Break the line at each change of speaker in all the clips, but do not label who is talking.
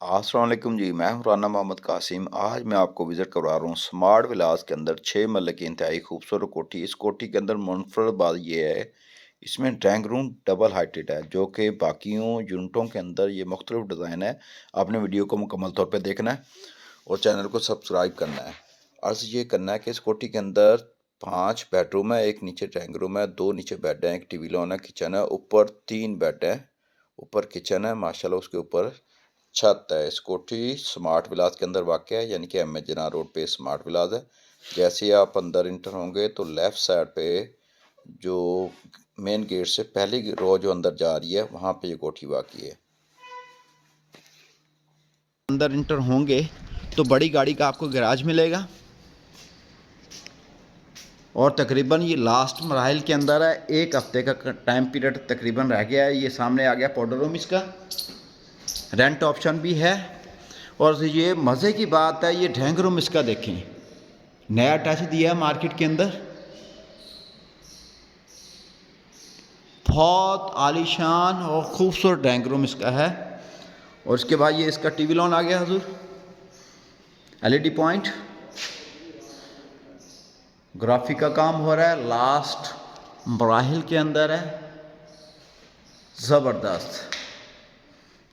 अस्सलाम वालेकुम जी, मैं हूं राना मोहम्मद कासिम। आज मैं आपको विज़िट करवा रहा हूँ स्मार्ट विलास के अंदर 6 महल की इंतहाई खूबसूरत कोठी। इस कोठी के अंदर मुनफरद बात ये है, इसमें ड्राइंग रूम डबल हाइटेड है, जो कि बाकियों यूनिटों के अंदर ये मुख्तलिफ डिज़ाइन है। आपने वीडियो को मुकम्मल तौर पर देखना है और चैनल को सब्सक्राइब करना है। अर्ज़ ये करना है कि इस कोठी के अंदर 5 बेडरूम है, एक नीचे ड्राइंग रूम है, 2 नीचे बेड है, एक टीवी लॉन है, किचन है, ऊपर 3 बेड है, ऊपर किचन है माशाल्लाह, उसके ऊपर छत है। इस कोठी स्मार्ट विलास के अंदर वाक़ है, यानी कि एम.ए. जिन्ना रोड पे स्मार्ट विलास है। जैसे ही आप अंदर इंटर होंगे तो लेफ़्ट साइड पे जो मेन गेट से पहली रो जो अंदर जा रही है, वहाँ पे ये कोठी वाक़ है। अंदर इंटर होंगे तो बड़ी गाड़ी का आपको गैराज मिलेगा और तकरीबन ये लास्ट मराहिल के अंदर है। 1 हफ्ते का टाइम पीरियड तकरीबन रह गया है। ये सामने आ गया पाउडर रूम, इसका रेंट ऑप्शन भी है। और ये मज़े की बात है, ये ड्राइंग रूम इसका देखें, नया टच दिया है मार्केट के अंदर, बहुत आलीशान और ख़ूबसूरत ड्राइंग रूम इसका है। और उसके बाद ये इसका टीवी लॉन आ गया हजूर, एलईडी पॉइंट, ग्राफिक का काम हो रहा है, लास्ट मराहिल के अंदर है, ज़बरदस्त।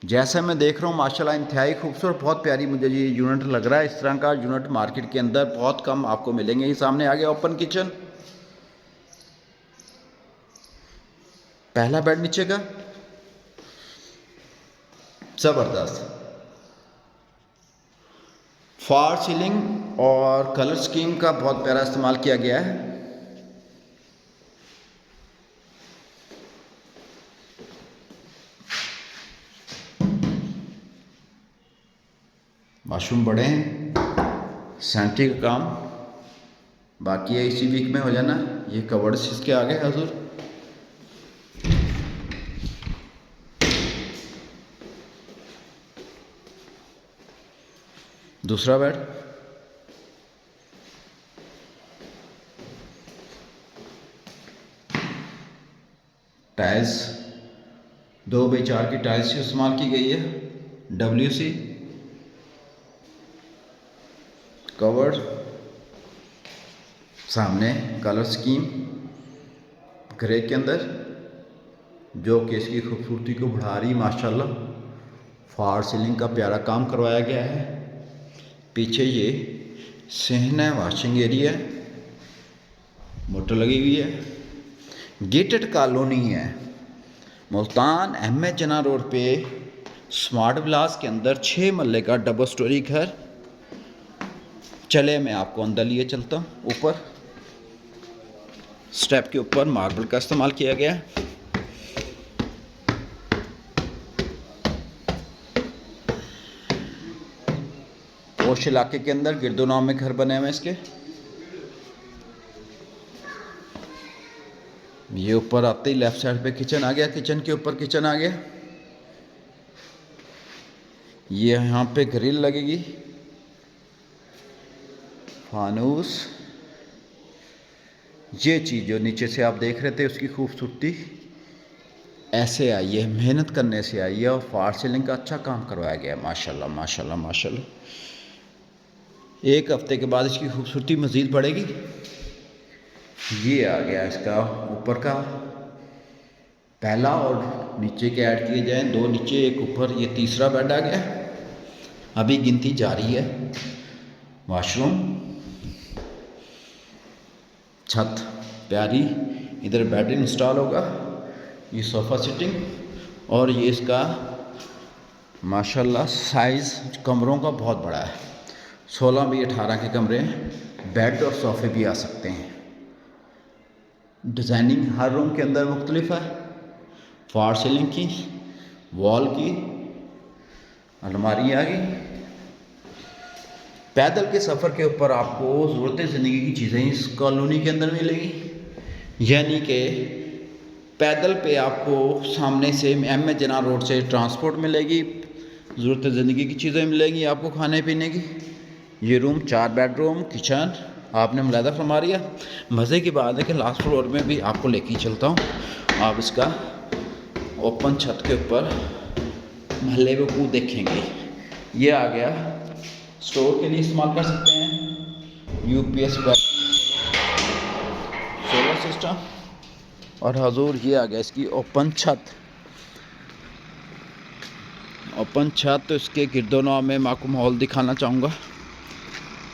जैसा मैं देख रहा हूँ माशाल्लाह इंतहाई खूबसूरत, बहुत प्यारी मुझे ये यूनिट लग रहा है। इस तरह का यूनिट मार्केट के अंदर बहुत कम आपको मिलेंगे। ये सामने आ गया ओपन किचन, पहला बेड नीचे का, ज़बरदस्त। फॉल सीलिंग और कलर स्कीम का बहुत प्यारा इस्तेमाल किया गया है। वाशरूम बड़े हैं, सैनिटरी का काम बाकी है, इसी वीक में हो जाना। ये कवर्ड्स इसके आगे हजूर, दूसरा बेड, टाइल्स 2x4 की टाइल्स इस्तेमाल की गई है, WC कवर्ड, सामने कलर स्कीम ग्रे के अंदर, जो कि इसकी खूबसूरती को बढ़ा रही माशाल्लाह। फॉल सीलिंग का प्यारा काम करवाया गया है। पीछे ये सहना वाशिंग एरिया, मोटर लगी हुई है, गेटेड कॉलोनी है, मुल्तान एम.ए. जिन्ना रोड पे स्मार्ट विलास के अंदर 6 महल का डबल स्टोरी घर। चले मैं आपको अंदर लिए चलता हूँ। ऊपर स्टेप के ऊपर मार्बल का इस्तेमाल किया गया है। पोश इलाके के अंदर गिरदोनाम में घर बने हुए हैं इसके। ये ऊपर आते ही लेफ्ट साइड पे किचन आ गया, किचन के ऊपर किचन आ गया। ये यहाँ पे ग्रिल लगेगी, फानूस, ये चीज़ जो नीचे से आप देख रहे थे उसकी खूबसूरती ऐसे आई है, मेहनत करने से आई है। और फॉल सीलिंग का अच्छा काम करवाया गया है माशाल्लाह माशाल्लाह माशाल्लाह। 1 हफ्ते के बाद इसकी खूबसूरती मज़ीद बढ़ेगी। ये आ गया इसका ऊपर का पहला, और नीचे के ऐड किए जाएँ 2 नीचे 1 ऊपर, ये तीसरा बेड आ गया। अभी गिनती जारी है। वॉशरूम, छत प्यारी, इधर बेड इंस्टॉल होगा, ये सोफ़ा सिटिंग, और ये इसका माशाल्लाह साइज़ कमरों का बहुत बड़ा है, 16 बाई 18 के कमरे हैं। बेड और सोफ़े भी आ सकते हैं। डिज़ाइनिंग हर रूम के अंदर मुख्तलिफ है, फॉल सीलिंग की, वॉल की, अलमारी आ गई। पैदल के सफ़र के ऊपर आपको ज़रूरत ज़िंदगी की चीज़ें इस कॉलोनी के अंदर मिलेगी, यानी कि पैदल पे आपको सामने से एम.ए. जिन्ना रोड से ट्रांसपोर्ट मिलेगी, ज़रूरत ज़िंदगी की चीज़ें मिलेंगी आपको खाने पीने की। ये रूम 4 बेडरूम, किचन आपने मुलाहिज़ा फरमा लिया। मज़े की बात है कि लास्ट फ्लोर में भी आपको लेके चलता हूँ, आप इसका ओपन छत के ऊपर महल वकूफ़ देखेंगे। ये आ गया, स्टोर के लिए इस्तेमाल कर सकते हैं, यूपीएस सोलर सिस्टम। और हजूर ये आ गया इसकी ओपन छत। ओपन छत, तो इसके गिरदोनवा में मैं आपको माहौल दिखाना चाहूँगा।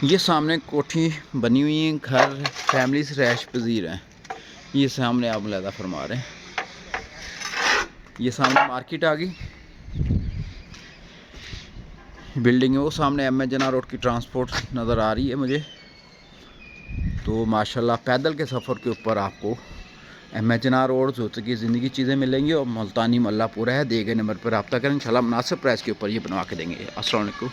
ये सामने कोठी बनी हुई है, घर फैमिली से रैश पजीर हैं। ये सामने आप मुलाहिज़ा फरमा रहे हैं। ये सामने मार्केट आ गई, बिल्डिंग है वो सामने। एम एच जना रोड की ट्रांसपोर्ट नज़र आ रही है मुझे। तो माशाल्लाह पैदल के सफ़र के ऊपर आपको एम एच जना रोड जोत की ज़िंदगी चीज़ें मिलेंगी। और मुल्तानी मल्ला पूरा है, दिए गए नंबर पर रब्ता करें, इंशाल्लाह मुनासिब प्राइस के ऊपर ये बनवा के देंगे। अस्सलाम वालेकुम।